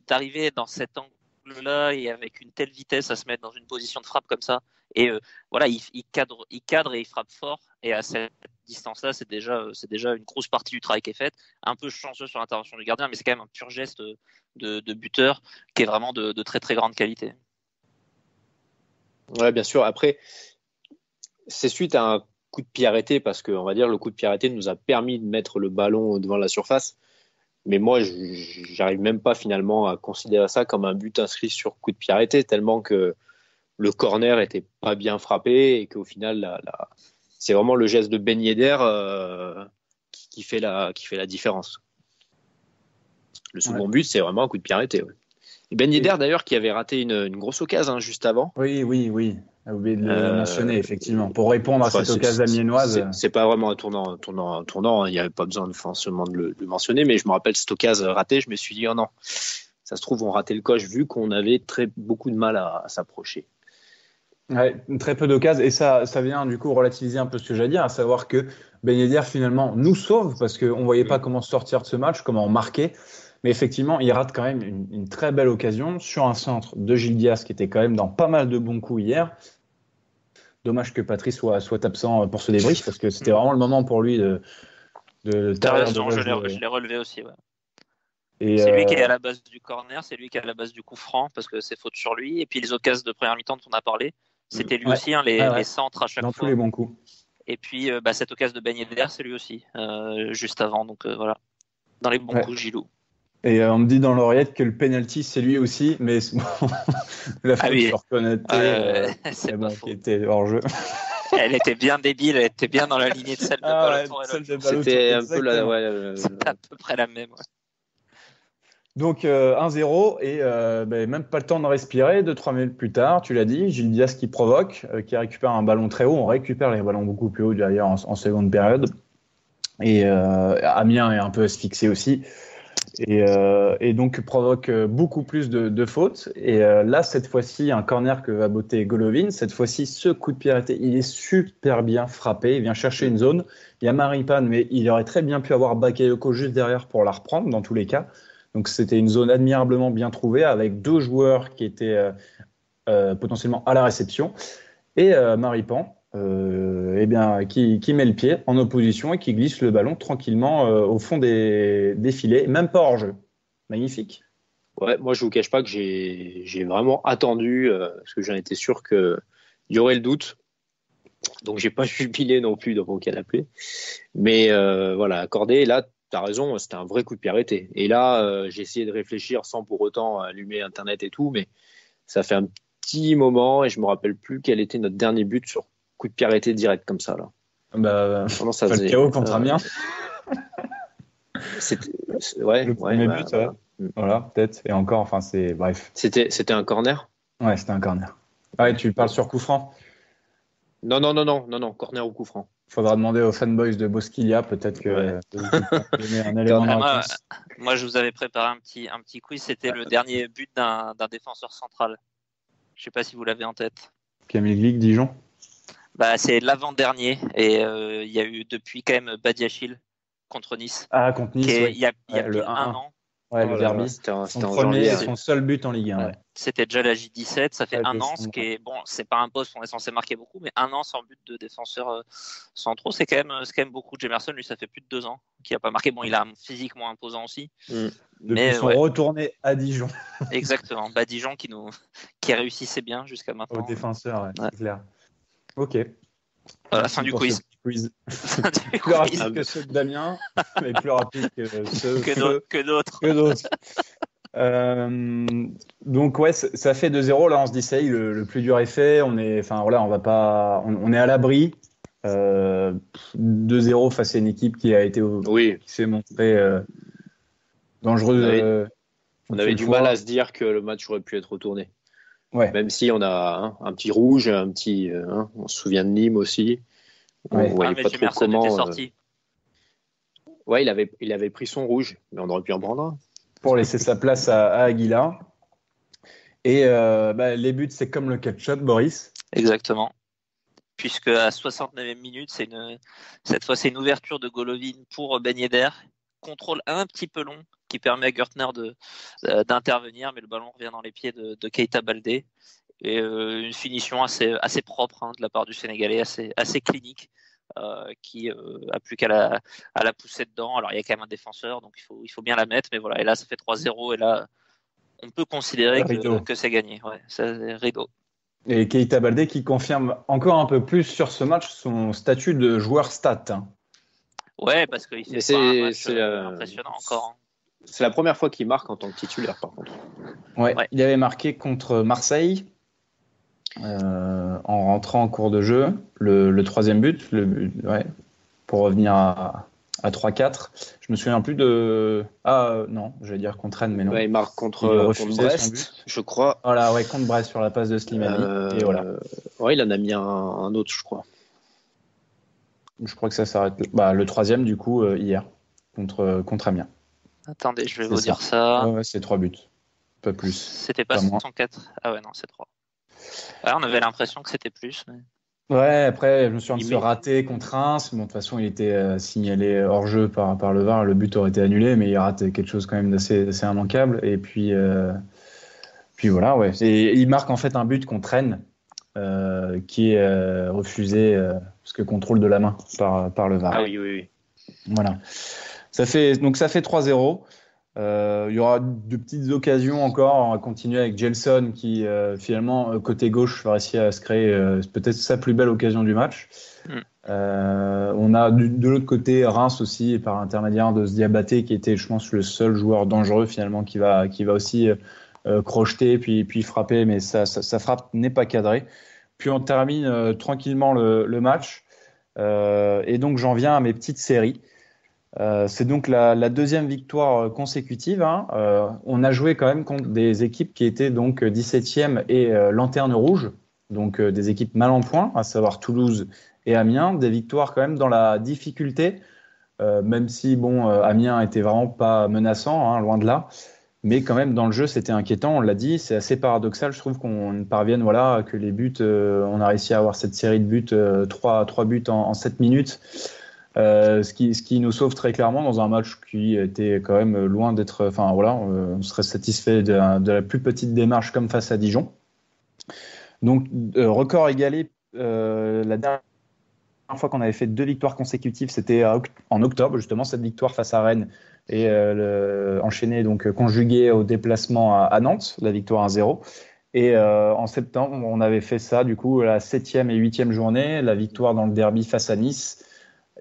F: d'arriver dans cet angle-là et avec une telle vitesse à se mettre dans une position de frappe comme ça, et il cadre et il frappe fort. Et à cette distance-là, c'est déjà une grosse partie du travail qui est faite. Un peu chanceux sur l'intervention du gardien, mais c'est quand même un pur geste de buteur qui est vraiment de très très grande qualité.
G: Ouais, bien sûr. Après, c'est suite à un coup de pied arrêté, parce que on va dire le coup de pied arrêté nous a permis de mettre le ballon devant la surface. Mais moi, j'arrive même pas finalement à considérer ça comme un but inscrit sur coup de pied arrêté, tellement que le corner était pas bien frappé et qu'au final, c'est vraiment le geste de Ben Yedder qui fait la différence. Le second but, c'est vraiment un coup de pied arrêté. Ouais. Et Ben Yedder, d'ailleurs, qui avait raté une grosse occasion juste avant.
E: Oui. J'ai oublié de le mentionner, effectivement. Pour répondre à cette occasion amiénoise.
G: C'est pas vraiment un tournant. Il n'y avait pas besoin forcément de le mentionner, mais je me rappelle cette occasion ratée. Je me suis dit, oh non, ça se trouve, on ratait le coche vu qu'on avait beaucoup de mal à s'approcher.
E: Ouais, très peu d'occasions. Et ça vient du coup relativiser un peu ce que j'ai à dire, à savoir que Ben Yedder finalement nous sauve parce qu'on ne voyait pas comment sortir de ce match, comment marquer. Mais effectivement, il rate quand même une très belle occasion sur un centre de Gilles Dias qui était quand même dans pas mal de bons coups hier. Dommage que Patrice soit absent pour ce débrief parce que c'était vraiment le moment pour lui de
F: T'as raison, je l'ai relevé aussi. Ouais. C'est lui qui est à la base du corner, c'est lui qui est à la base du coup franc parce que c'est faute sur lui. Et puis les occasions de première mi-temps dont on a parlé, c'était lui aussi, les centres à chaque fois.
E: Dans tous les bons coups.
F: Et puis cette occasion de Ben Yedder, c'est lui aussi, juste avant. Donc voilà, dans les bons coups, Gilou.
E: Et on me dit dans l'oreillette que le penalty c'est lui aussi, mais la faute sur Konaté,
F: c'est bon,
E: qui était hors jeu.
F: Elle était bien débile, elle était bien dans la lignée de celle de Balotelli.
G: C'était un peu
F: c'était à peu près la même. Ouais.
E: Donc 1-0 et même pas le temps de respirer. 2-3 minutes plus tard, tu l'as dit, Gilles Dias qui provoque, qui récupère un ballon très haut. On récupère les ballons beaucoup plus haut d'ailleurs en seconde période. Et Amiens est un peu asphyxié aussi. Et donc provoque beaucoup plus de fautes. Et là, cette fois-ci, un corner que va botter Golovin. Cette fois-ci, ce coup de pied arrêté, il est super bien frappé. Il vient chercher une zone. Il y a Maripane, mais il aurait très bien pu avoir Bakayoko juste derrière pour la reprendre dans tous les cas. Donc c'était une zone admirablement bien trouvée avec deux joueurs qui étaient potentiellement à la réception. Et Maripane, qui met le pied en opposition et qui glisse le ballon tranquillement au fond des filets, même pas hors jeu. Magnifique.
G: Ouais, moi je vous cache pas que j'ai vraiment attendu parce que j'en étais sûr qu'il y aurait le doute. Donc j'ai pas jubilé non plus dans mon canapé. Mais voilà, accordé. Et là, tu as raison, c'était un vrai coup de pied arrêté. Et là, j'ai essayé de réfléchir sans pour autant allumer Internet et tout, mais ça fait un petit moment et je me rappelle plus quel était notre dernier but sur coup de pied arrêté direct comme ça là.
E: Ça faisait le chaos contre Amiens.
G: Le
E: premier but, voilà, peut-être. Et encore, enfin, c'est bref.
G: C'était un corner.
E: Ouais, c'était un corner. Ah ouais, tu parles sur coup franc.
G: Non, corner ou coup franc.
E: Faudra demander aux fanboys de Bosquilia, peut-être que donner un élément de réponse.
F: Moi, je vous avais préparé un petit quiz. C'était le dernier but d'un défenseur central. Je sais pas si vous l'avez en tête.
E: Camille Glick, Dijon.
F: C'est l'avant-dernier et il y a eu depuis quand même Badiachil contre Nice.
E: Ah, contre Nice,
F: il y a plus un an.
E: Ouais, le derby.
G: C'était
E: son seul but en Ligue 1. Ouais.
F: C'était déjà la J17, ça fait un an, ce qui est bon, c'est pas un poste où on est censé marquer beaucoup, mais un an sans but de défenseur centraux, c'est quand même beaucoup. Jemerson, lui, ça fait plus de 2 ans qu'il a pas marqué. Bon, il a un physique moins imposant aussi.
E: Depuis son retourné à Dijon.
F: Exactement, Dijon qui réussissait bien jusqu'à maintenant.
E: Au défenseur, c'est clair. Ok.
G: À
F: la fin du quiz.
E: Plus rapide que ceux de Damien, mais plus rapide que ceux
F: que d'autres.
E: Donc ouais, ça fait 2-0. Là, on se dit ça y est, le plus dur est fait. On est à l'abri. 2-0 face à une équipe qui a été qui s'est montrée dangereuse.
G: On avait du mal à se dire que le match aurait pu être retourné.
E: Ouais.
G: Même si on a un petit rouge, on se souvient de Nîmes aussi.
F: On voyait pas trop comment. Était sorti.
G: Ouais, il avait pris son rouge, mais on aurait pu en prendre un.
E: Pour laisser sa place à Aguilar. Et les buts, c'est comme le ketchup, Boris.
F: Exactement. Puisque à 69e minute, cette fois, c'est une ouverture de Golovin pour Ben Yedder. Contrôle un petit peu long qui permet à Gertner d'intervenir, mais le ballon revient dans les pieds de Keita Baldé. Et une finition assez propre de la part du Sénégalais, assez clinique, qui a plus qu'à la pousser dedans. Alors il y a quand même un défenseur, donc il faut bien la mettre, mais voilà. Et là ça fait 3-0 et là on peut considérer que c'est gagné. Ouais, c'est rideau.
E: Et Keita Baldé qui confirme encore un peu plus sur ce match son statut de joueur stat.
F: Ouais, parce qu'il fait un match impressionnant encore.
G: C'est la première fois qu'il marque en tant que titulaire, par contre.
E: Ouais. Il avait marqué contre Marseille en rentrant en cours de jeu. Le troisième but, pour revenir à 3-4. Je me souviens plus de... non, j'allais dire contre Rennes, mais non.
G: Ouais, il marque contre Brest, je crois.
E: Voilà, contre Brest sur la passe de Slimani. Et voilà.
G: Ouais, il en a mis un autre, je crois.
E: Je crois que ça s'arrête. Le troisième, du coup, hier, contre Amiens.
F: Attendez, je vais vous dire ça.
E: Ouais, c'est 3 buts. Pas plus.
F: C'était pas 104. Ah ouais, non, c'est 3. Ouais, on avait l'impression que c'était plus. Mais...
E: Ouais, après, je me suis un peu raté contre Reims. Bon, de toute façon, il était signalé hors jeu par le VAR. Le but aurait été annulé, mais il rate quelque chose quand même d'assez immanquable. Et puis voilà, ouais. Et il marque en fait un but contre Rennes qui est refusé parce que contrôle de la main par le VAR.
G: Ah oui.
E: Voilà. Ça fait 3-0. Il y aura de petites occasions encore. On va continuer avec Gelson qui finalement côté gauche va réussir à se créer peut-être sa plus belle occasion du match. On a de l'autre côté Reims aussi par l'intermédiaire de Diabaté qui était je pense le seul joueur dangereux finalement qui va aussi crocheter puis frapper, mais sa frappe n'est pas cadrée. Puis on termine tranquillement le match et donc j'en viens à mes petites séries. C'est donc la deuxième victoire consécutive. On a joué quand même contre des équipes qui étaient donc 17e et lanterne rouge, donc des équipes mal en point, à savoir Toulouse et Amiens. Des victoires quand même dans la difficulté, même si Amiens était vraiment pas menaçant, loin de là. Mais quand même dans le jeu c'était inquiétant, on l'a dit, c'est assez paradoxal. Je trouve qu'on parvienne que les buts, on a réussi à avoir cette série de buts, 3 buts en 7 minutes. Ce qui nous sauve très clairement dans un match qui était quand même loin d'être. On serait satisfait de la plus petite démarche comme face à Dijon. Donc, record égalé. La dernière fois qu'on avait fait 2 victoires consécutives, c'était en octobre, justement, cette victoire face à Rennes et enchaînée, donc conjuguée au déplacement à Nantes, la victoire 1-0. Et en septembre, on avait fait ça, du coup, la 7e et 8e journée, la victoire dans le derby face à Nice.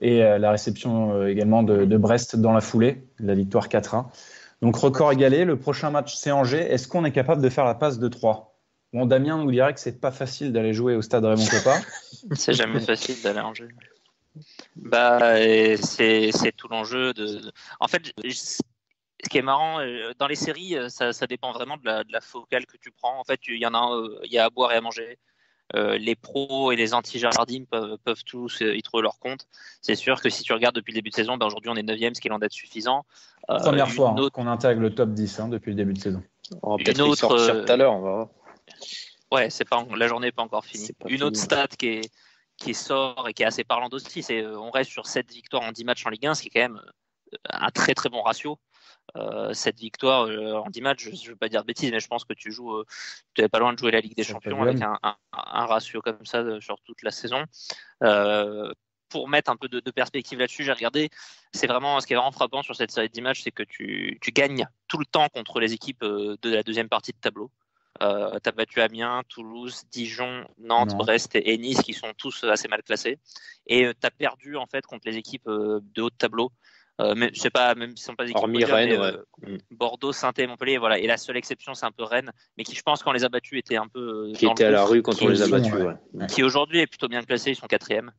E: Et la réception également de Brest dans la foulée, la victoire 4-1. Donc record égalé, le prochain match c'est Angers. Est-ce qu'on est capable de faire la passe de 3 ? Bon, Damien nous dirait que c'est pas facile d'aller jouer au stade Raymond Kopa.
F: C'est jamais facile d'aller à Angers. C'est tout l'enjeu En fait, ce qui est marrant, dans les séries, ça dépend vraiment de la focale que tu prends. En fait, il y a à boire et à manger. Les pros et les anti-Jardim peuvent tous y trouver leur compte. C'est sûr que si tu regardes depuis le début de saison, aujourd'hui on est 9e, ce qui est loin d'être suffisant.
E: Première fois qu'on intègre le top 10 depuis le début de saison.
G: On va peut-être y sortir tout à l'heure, on va voir.
F: Ouais, la journée n'est pas encore finie.
G: Une
F: autre stat qui sort et qui est assez parlante aussi, c'est on reste sur 7 victoires en 10 matchs en Ligue 1, ce qui est quand même un très très bon ratio. 7 victoires en 10 matchs, je ne veux pas dire de bêtises, mais je pense que tu n'es pas loin de jouer la Ligue des Champions avec un ratio comme ça sur toute la saison. Pour mettre un peu de perspective là-dessus, j'ai regardé, ce qui est vraiment frappant sur cette série de 10 matchs, c'est que tu gagnes tout le temps contre les équipes de la deuxième partie de tableau. Tu as battu Amiens, Toulouse, Dijon, Nantes, Brest et Nice qui sont tous assez mal classés. Et tu as perdu en fait contre les équipes de haut de tableau. Mais je sais pas, même s'ils ne sont pas des équipes
G: hormis Rennes,
F: Bordeaux, Saint-Étienne, Montpellier, voilà. Et la seule exception, c'est un peu Rennes, mais qui, je pense, quand on les a battus, était un peu
G: qui était à la rue quand on les a battus,
F: qui aujourd'hui est plutôt bien classé, ils sont 4e.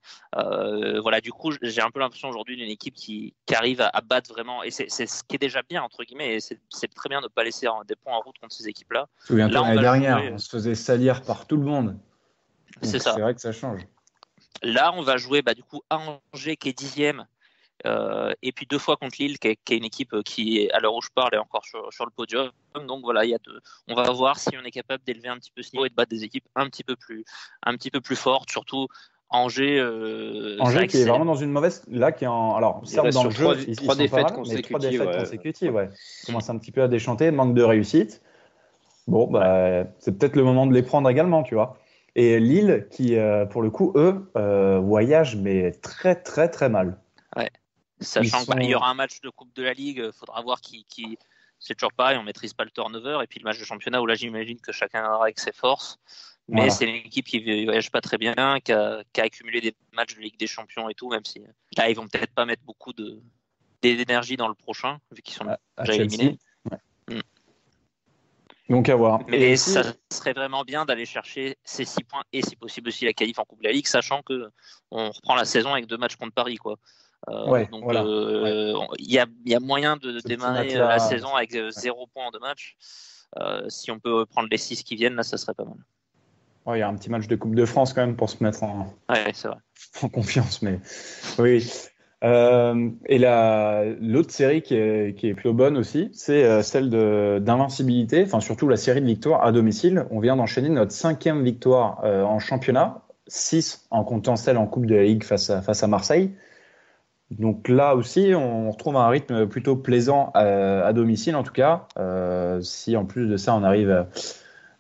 F: Voilà, du coup, j'ai un peu l'impression aujourd'hui d'une équipe qui arrive à battre vraiment, et c'est ce qui est déjà bien entre guillemets. Et c'est très bien de ne pas laisser des points en route contre ces équipes-là.
E: Souviens-toi l'année dernière, on se faisait salir par tout le monde.
F: C'est ça.
E: C'est vrai que ça change.
F: Là, on va jouer du coup à Angers qui est 10e. Et puis 2 fois contre Lille qui est une équipe qui à l'heure où je parle est encore sur le podium, donc voilà, on va voir si on est capable d'élever un petit peu ce niveau et de battre des équipes un petit peu plus fortes, surtout Angers
E: qui est vraiment dans une mauvaise alors certes dans le jeu
G: 3 défaites consécutives,
E: commence un petit peu à déchanter, manque de réussite. Bon c'est peut-être le moment de les prendre également, tu vois. Et Lille qui pour le coup eux voyagent mais très très très mal.
F: Ouais. Sachant qu'il y aura un match de Coupe de la Ligue, il faudra voir qui. C'est toujours pareil, on ne maîtrise pas le turnover. Et puis le match de championnat où là, j'imagine que chacun aura avec ses forces. Mais c'est une équipe qui ne voyage pas très bien, qui a accumulé des matchs de Ligue des Champions et tout, même si là, ils ne vont peut-être pas mettre beaucoup d'énergie dans le prochain, vu qu'ils sont déjà éliminés. Ouais.
E: Donc à voir.
F: Mais ça serait vraiment bien d'aller chercher ces 6 points et si possible aussi la qualif en Coupe de la Ligue, sachant qu'on reprend la saison avec 2 matchs contre Paris, quoi. Il y a moyen de démarrer la saison avec 0 points en 2 matchs. Si on peut prendre les 6 qui viennent, là, ça serait pas mal.
E: Il y a un petit match de Coupe de France quand même pour se mettre en confiance. Mais oui. Et l'autre série qui est plutôt bonne aussi, c'est celle d'invincibilité, enfin surtout la série de victoires à domicile. On vient d'enchaîner notre 5e victoire en championnat, 6 en comptant celle en Coupe de la Ligue face à Marseille. Donc là aussi, on retrouve un rythme plutôt plaisant à domicile, en tout cas. Si en plus de ça, on arrive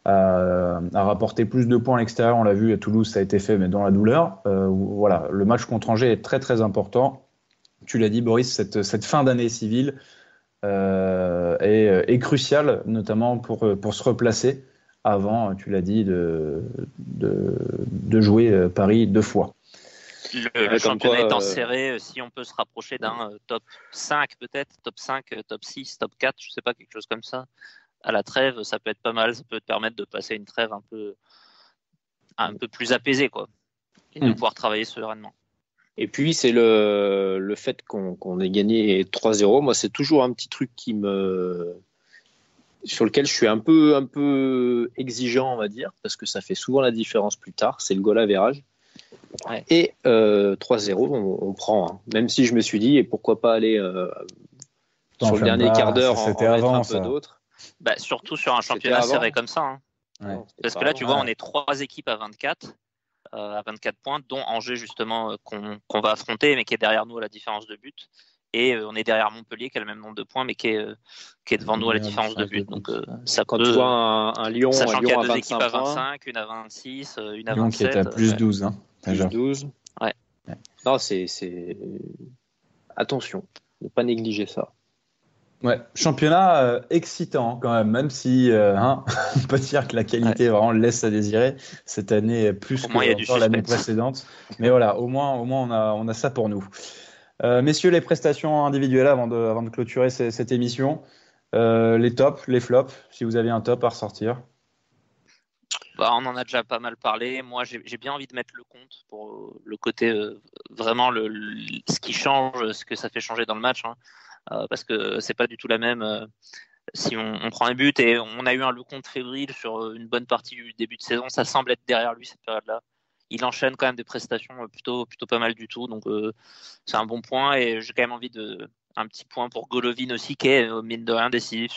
E: à rapporter plus de points à l'extérieur, on l'a vu à Toulouse, ça a été fait, mais dans la douleur. Voilà, le match contre Angers est très très important. Tu l'as dit, Boris, cette fin d'année civile est cruciale, notamment pour se replacer avant, tu l'as dit, de jouer Paris 2 fois.
F: Le championnat étant serré, si on peut se rapprocher d'un top 5 peut-être, top 5, top 6, top 4, je sais pas, quelque chose comme ça, à la trêve, ça peut être pas mal, ça peut te permettre de passer une trêve un peu plus apaisée, quoi, et de pouvoir travailler sereinement.
G: Et puis c'est le fait qu'on ait gagné 3-0, moi c'est toujours un petit truc sur lequel je suis un peu exigeant, on va dire, parce que ça fait souvent la différence plus tard, c'est le goal average. Ouais. Et 3-0, on prend. Hein. Même si je me suis dit, et pourquoi pas aller sur le dernier quart d'heure en mettre un peu d'autres.
F: Surtout sur un championnat serré comme ça. Hein. Ouais. Parce que là, tu vois, on est 3 équipes à 24 points, dont Angers, justement, qu'on va affronter, mais qui est derrière nous à la différence de but. Et on est derrière Montpellier, qui a le même nombre de points, mais qui est devant nous à la différence de but. Donc, ça
G: quand
F: peut,
G: tu vois un Lyon,
F: sachant qu'il y a
G: 2
F: équipes à 25, une à 26, une à 27.
E: Lyon qui est à plus 12. Hein,
G: plus 12.
F: Ouais.
G: Non, c'est... Attention, ne pas négliger ça.
E: Ouais, championnat excitant quand même si on peut dire que la qualité vraiment laisse à désirer cette année plus que l'année précédente. Mais voilà, au moins on a ça pour nous. Messieurs, les prestations individuelles avant de clôturer cette émission, les tops, les flops, si vous avez un top à ressortir.
F: On en a déjà pas mal parlé. Moi, j'ai bien envie de mettre le compte pour le côté vraiment ce qui change, ce que ça fait changer dans le match. Hein. Parce que c'est pas du tout la même si on prend un but et on a eu un Lecomte fébrile sur une bonne partie du début de saison. Ça semble être derrière lui cette période-là. Il enchaîne quand même des prestations plutôt pas mal du tout, donc c'est un bon point et j'ai quand même envie de Un petit point pour Golovin aussi, qui est mine de rien décisif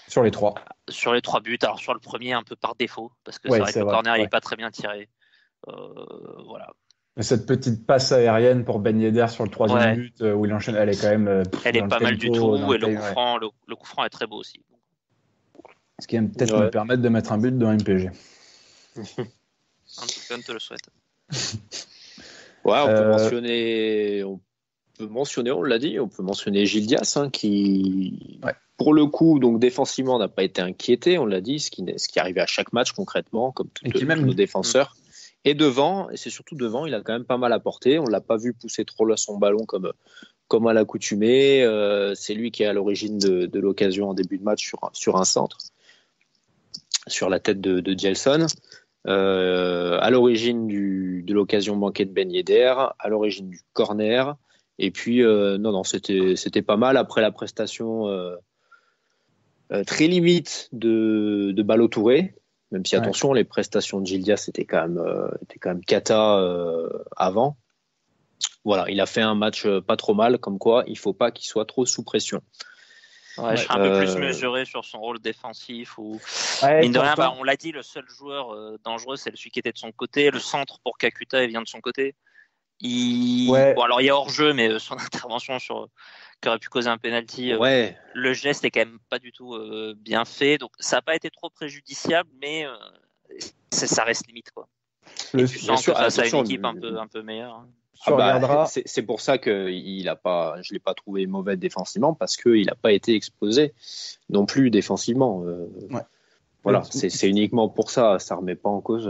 E: sur les 3.
F: Sur les 3 buts. Alors sur le premier, un peu par défaut, parce que
E: Ouais,
F: c'est vrai que le corner,
E: ouais.
F: il n'est pas très bien tiré. Voilà.
E: Cette petite passe aérienne pour Ben Yedder sur le 3e but, où il enchaîne, elle est quand même.
F: Elle est pas mal du tout, et le coup franc est très beau aussi.
E: Ce qui va peut-être me permettre de mettre un but dans MPG.
F: En tout cas, on te le souhaite.
G: Ouais, on peut mentionner, on l'a dit, on peut mentionner Gilles Dias, qui, pour le coup, donc défensivement, n'a pas été inquiété, on l'a dit, ce qui arrivait à chaque match concrètement, comme tous nos défenseurs. Et devant, et c'est surtout devant, il a quand même pas mal apporté. On l'a pas vu pousser trop là son ballon comme à l'accoutumée. C'est lui qui est à l'origine de l'occasion en début de match sur un centre, sur la tête de Gelson. À l'origine de l'occasion manquée de Ben Yedder, à l'origine du corner. Et puis, non, c'était pas mal. Après la prestation très limite de Ballo Touré, même si, attention, les prestations de Gilles Dias étaient quand même cata avant. Voilà, il a fait un match pas trop mal, comme quoi il faut pas qu'il soit trop sous pression.
F: Ouais, je serais un peu plus mesuré sur son rôle défensif. Mine de rien, on l'a dit, le seul joueur dangereux, c'est celui qui était de son côté. Le centre pour Kakuta, il vient de son côté. Bon, alors il y a hors-jeu, mais son intervention qui aurait pu causer un penalty, le geste est quand même pas du tout bien fait. Donc ça n'a pas été trop préjudiciable, mais ça reste limite, quoi. Et tu sens que face à une équipe un peu meilleure.
G: C'est pour ça que je l'ai pas trouvé mauvais défensivement, parce qu'il n'a pas été exposé non plus défensivement. Voilà, c'est uniquement pour ça. Ça remet pas en cause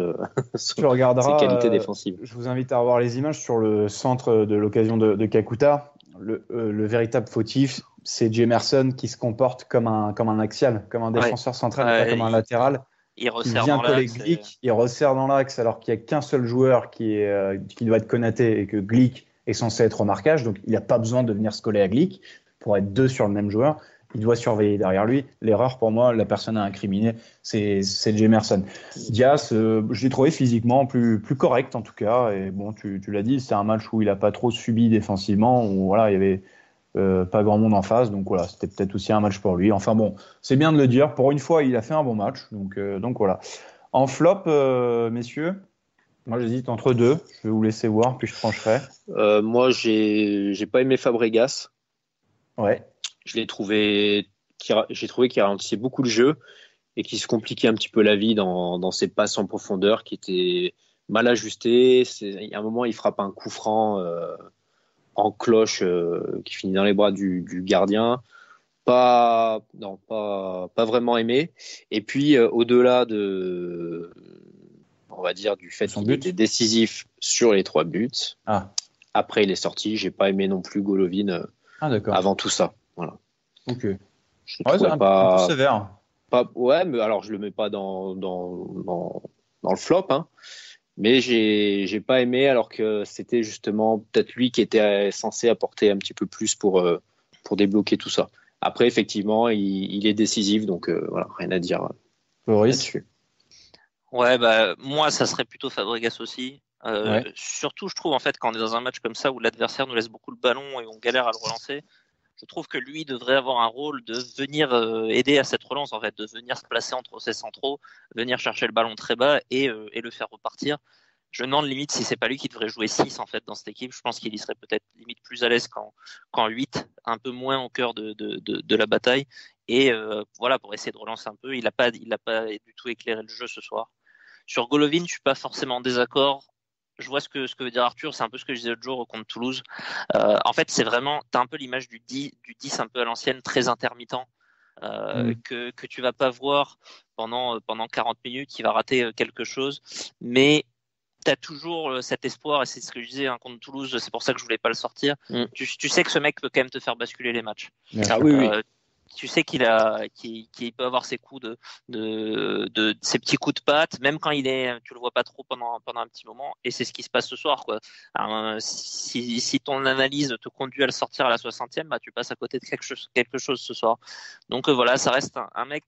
G: ses qualités défensives.
E: Je vous invite à revoir les images sur le centre de l'occasion de Kakuta. Le véritable fautif, c'est Jemerson qui se comporte comme un axial, comme un défenseur central, pas comme un latéral.
F: Il resserre
E: vient coller Glick, il resserre dans l'axe alors qu'il n'y a qu'un seul joueur qui doit être Konaté, et que Glick est censé être au marquage, donc il n'a pas besoin de venir se coller à Glick pour être 2 sur le même joueur. Il doit surveiller derrière lui. L'erreur, pour moi, la personne à incriminer, c'est Jemerson. Dias, je l'ai trouvé physiquement plus correct en tout cas. Et bon, tu l'as dit, c'est un match où il n'a pas trop subi défensivement, où voilà, il y avait pas grand monde en face, donc voilà, c'était peut-être aussi un match pour lui. Enfin bon, c'est bien de le dire. Pour une fois, il a fait un bon match, donc voilà. En flop, messieurs, moi j'hésite entre 2. Je vais vous laisser voir, puis je trancherai.
G: Moi, j'ai pas aimé Fabregas.
E: Ouais.
G: J'ai trouvé qu'il ralentissait beaucoup le jeu et qu'il se compliquait un petit peu la vie dans ses passes en profondeur qui étaient mal ajustées. Il y a un moment, il frappe un coup franc en cloche qui finit dans les bras du gardien. Pas vraiment aimé. Et puis, au-delà on va dire, du fait qu'il était décisif sur les 3 buts, après il est sorti. J'ai pas aimé non plus Golovin avant tout ça. Voilà.
E: Ok.
G: Je c'est un peu
E: sévère.
G: Mais alors je le mets pas dans le flop, hein. Mais j'ai pas aimé, alors que c'était justement peut-être lui qui était censé apporter un petit peu plus pour débloquer tout ça. Après, effectivement, il est décisif, donc voilà, rien à dire là-dessus.
F: Ouais, moi ça serait plutôt Fabregas aussi. Surtout, je trouve, en fait, quand on est dans un match comme ça où l'adversaire nous laisse beaucoup le ballon et on galère à le relancer, je trouve que lui devrait avoir un rôle de venir aider à cette relance, en fait, de venir se placer entre ses centraux, venir chercher le ballon très bas et le faire repartir. Je me demande limite si c'est pas lui qui devrait jouer 6 en fait dans cette équipe. Je pense qu'il y serait peut-être limite plus à l'aise qu'en 8, un peu moins au cœur de la bataille. Et voilà, pour essayer de relancer un peu, il a pas du tout éclairé le jeu ce soir. Sur Golovin, je suis pas forcément en désaccord. Je vois ce que veut dire Arthur, c'est un peu ce que je disais l'autre jour contre Toulouse. En fait, c'est vraiment, t'as un peu l'image du 10 un peu à l'ancienne, très intermittent, que tu vas pas voir pendant 40 minutes, qui va rater quelque chose, mais t'as toujours cet espoir, et c'est ce que je disais contre Toulouse, c'est pour ça que je voulais pas le sortir. Tu sais que ce mec peut quand même te faire basculer les matchs.
G: Oui.
F: Tu sais qu'il peut avoir ses coups ses petits coups de patte, même quand tu le vois pas trop pendant un petit moment, et c'est ce qui se passe ce soir, quoi. Alors, si ton analyse te conduit à le sortir à la 60e, tu passes à côté de quelque chose ce soir. Donc voilà, ça reste un mec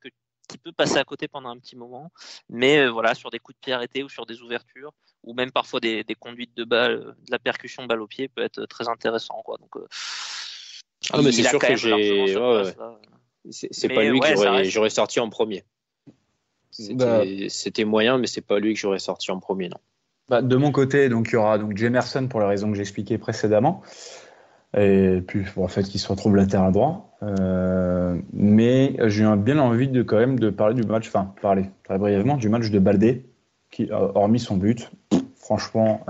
F: qui peut passer à côté pendant un petit moment, mais voilà, sur des coups de pied arrêtés ou sur des ouvertures, ou même parfois des conduites de balle, de la percussion balle au pied peut être très intéressant, quoi. Donc
G: Ah, mais c'est sûr que j'ai. C'est pas lui que j'aurais sorti en premier. C'était moyen, mais c'est pas lui que j'aurais sorti en premier, non.
E: De mon côté, donc il y aura donc Jemerson pour les raisons que j'expliquais précédemment, et puis pour le fait qu'il se retrouve latéral droit. Mais j'ai bien envie quand même de parler parler très brièvement du match de Baldé, qui, hormis son but, franchement,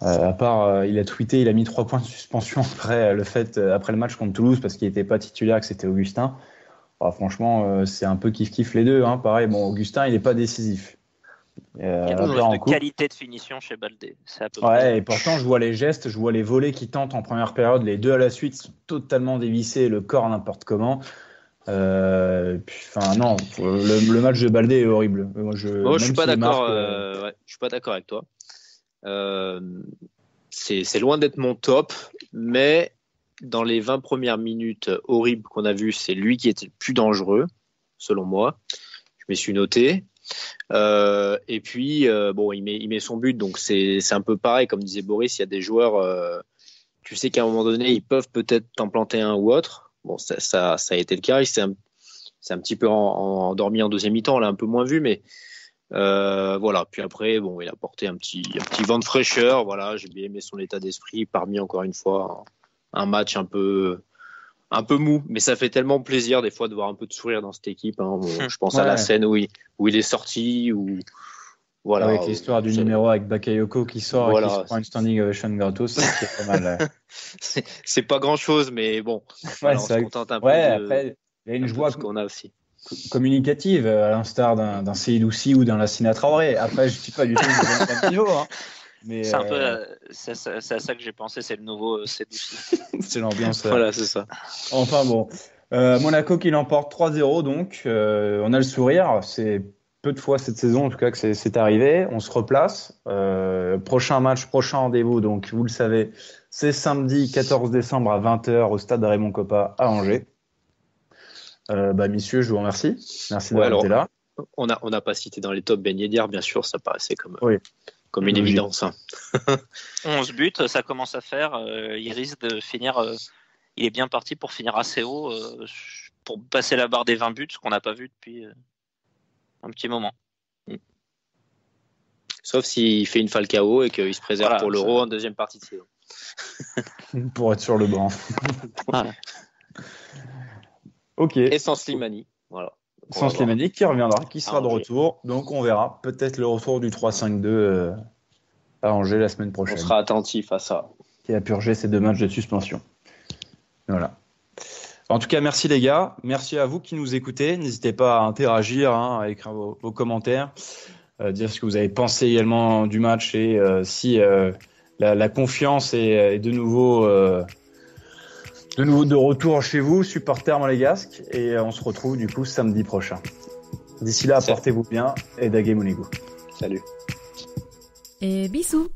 E: à part il a tweeté, il a mis 3 points de suspension après le match contre Toulouse parce qu'il n'était pas titulaire, que c'était Augustin. Franchement, c'est un peu kiff-kiff les deux. Hein. Pareil, Augustin, il n'est pas décisif.
F: Il y a toujours de qualité de finition chez Baldé. C'est à peu près...
E: et pourtant, je vois les gestes, je vois les volets qui tentent en première période. Les 2 à la suite sont totalement dévissés, le corps n'importe comment. Le match de Baldé est horrible.
G: Je suis pas d'accord. Je suis pas d'accord avec toi. C'est loin d'être mon top, mais dans les 20 premières minutes horribles qu'on a vues, c'est lui qui était le plus dangereux, selon moi. Je me suis noté. Et puis, il met son but, donc c'est un peu pareil, comme disait Boris, il y a des joueurs, tu sais qu'à un moment donné, ils peuvent peut-être t'en planter un ou autre. Bon, ça a été le cas, il s'est un petit peu endormi en deuxième mi-temps, on l'a un peu moins vu, mais voilà. Puis après, il a apporté un petit vent de fraîcheur, voilà, j'ai bien aimé son état d'esprit, parmi encore une fois un match un peu mou, mais ça fait tellement plaisir des fois de voir un peu de sourire dans cette équipe. Hein. Je pense à la scène où il est sorti, voilà.
E: Avec l'histoire du numéro avec Bakayoko qui sort et qui se prend une standing ovation gratos, c'est pas mal.
G: C'est pas grand chose, mais bon.
E: Ouais,
G: on se contente un peu.
E: Après, il y a une joie
G: qu'on a aussi.
E: Communicative, à l'instar d'un Seydou ou d'un Lassina Traoré. Après, je ne suis pas du tout du même niveau. Hein. Mais
F: c'est un peu, c'est à ça que j'ai pensé, c'est le nouveau Seydou.
E: C'est l'ambiance.
G: Voilà, c'est ça.
E: Enfin bon. Monaco qui l'emporte 3-0, donc on a le sourire. C'est peu de fois cette saison, en tout cas, que c'est arrivé. On se replace. Prochain match, prochain rendez-vous, donc vous le savez, c'est samedi 14 décembre à 20h au stade Raymond Kopa à Angers. Messieurs, je vous remercie. Merci d'avoir été là.
G: On n'a pas cité dans les tops Ben Yedder, bien sûr, ça paraissait comme une évidence. Hein.
F: 11 buts, ça commence à faire. Il risque de finir. Il est bien parti pour finir assez haut, pour passer la barre des 20 buts, ce qu'on n'a pas vu depuis un petit moment.
G: Sauf s'il fait une Falcao et qu'il se préserve pour l'Euro en deuxième partie de saison.
E: Pour être sur le banc.
F: Voilà.
E: Ok.
G: Et sans Slimani. Voilà.
E: Sans Slimani qui reviendra, qui sera de retour. Donc on verra peut-être le retour du 3-5-2 à Angers la semaine prochaine.
G: On sera attentif à ça.
E: Qui a purgé ces 2 matchs de suspension. Voilà. En tout cas, merci les gars. Merci à vous qui nous écoutez. N'hésitez pas à interagir, à écrire vos commentaires, dire ce que vous avez pensé également du match et si la confiance est de nouveau de retour chez vous, supporters monégasques. Et on se retrouve du coup samedi prochain. D'ici là, portez-vous bien et Dagé Monégo.
G: Salut.
D: Et bisous.